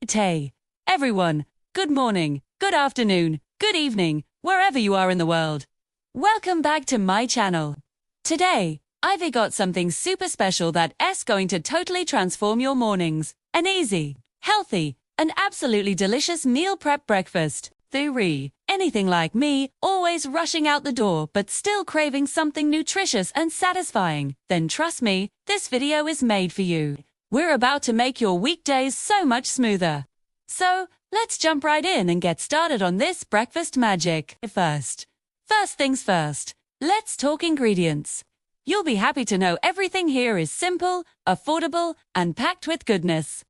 Hey, everyone. Good morning, good afternoon, good evening, wherever you are in the world. Welcome back to my channel. Today, I've got something super special that's going to totally transform your mornings. An easy, healthy, and absolutely delicious meal prep breakfast. Theory. Anything like me, always rushing out the door but still craving something nutritious and satisfying, then trust me, this video is made for you. We're about to make your weekdays so much smoother. So, let's jump right in and get started on this breakfast magic. First things first, let's talk ingredients. You'll be happy to know everything here is simple, affordable, and packed with goodness.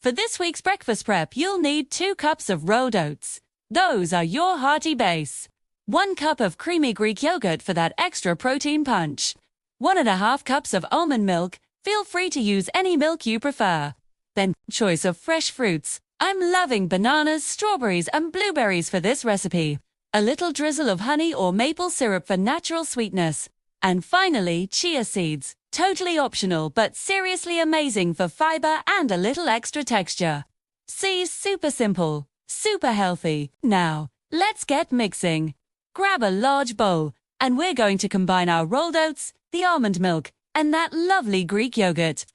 For this week's breakfast prep, you'll need 2 cups of rolled oats. Those are your hearty base. 1 cup of creamy Greek yogurt for that extra protein punch. 1.5 cups of almond milk. Feel free to use any milk you prefer. Then, choice of fresh fruits. I'm loving bananas, strawberries, and blueberries for this recipe. A little drizzle of honey or maple syrup for natural sweetness. And finally, chia seeds. Totally optional but seriously amazing for fiber and a little extra texture. See, super simple. Super healthy. Now, let's get mixing. Grab a large bowl, and we're going to combine our rolled oats, the almond milk, and that lovely Greek yogurt.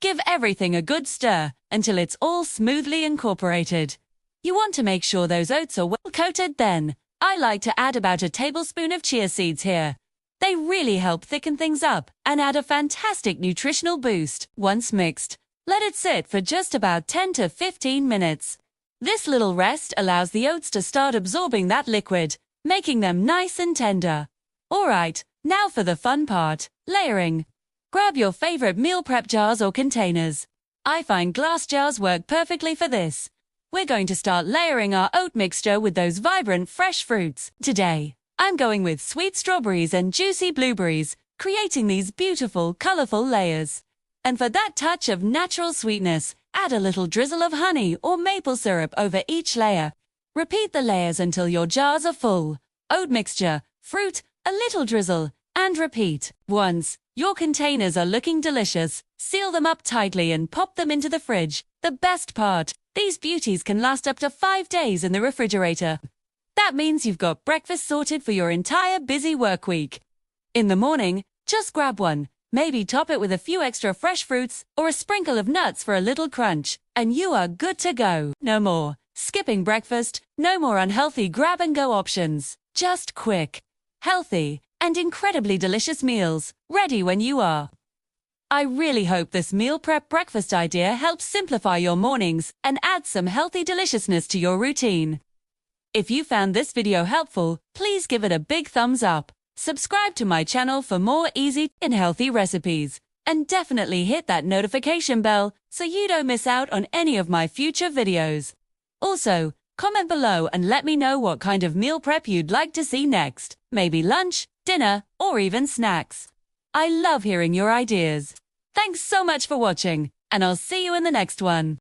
Give everything a good stir until it's all smoothly incorporated. You want to make sure those oats are well coated then. I like to add about a tablespoon of chia seeds here. They really help thicken things up and add a fantastic nutritional boost. Once mixed, let it sit for just about 10 to 15 minutes. This little rest allows the oats to start absorbing that liquid, making them nice and tender. Alright, now for the fun part, layering. Grab your favorite meal prep jars or containers. I find glass jars work perfectly for this. We're going to start layering our oat mixture with those vibrant fresh fruits. Today, I'm going with sweet strawberries and juicy blueberries, creating these beautiful, colorful layers. And for that touch of natural sweetness, add a little drizzle of honey or maple syrup over each layer. Repeat the layers until your jars are full. Oat mixture, fruit, a little drizzle, and repeat. Once your containers are looking delicious, seal them up tightly and pop them into the fridge. The best part, these beauties can last up to 5 days in the refrigerator. That means you've got breakfast sorted for your entire busy work week. In the morning, just grab one. Maybe top it with a few extra fresh fruits or a sprinkle of nuts for a little crunch, and you are good to go. No more skipping breakfast, no more unhealthy grab-and-go options. Just quick, healthy, and incredibly delicious meals, ready when you are. I really hope this meal prep breakfast idea helps simplify your mornings and add some healthy deliciousness to your routine. If you found this video helpful, please give it a big thumbs up. Subscribe to my channel for more easy and healthy recipes. And definitely hit that notification bell so you don't miss out on any of my future videos. Also, comment below and let me know what kind of meal prep you'd like to see next. Maybe lunch, dinner, or even snacks. I love hearing your ideas. Thanks so much for watching, and I'll see you in the next one.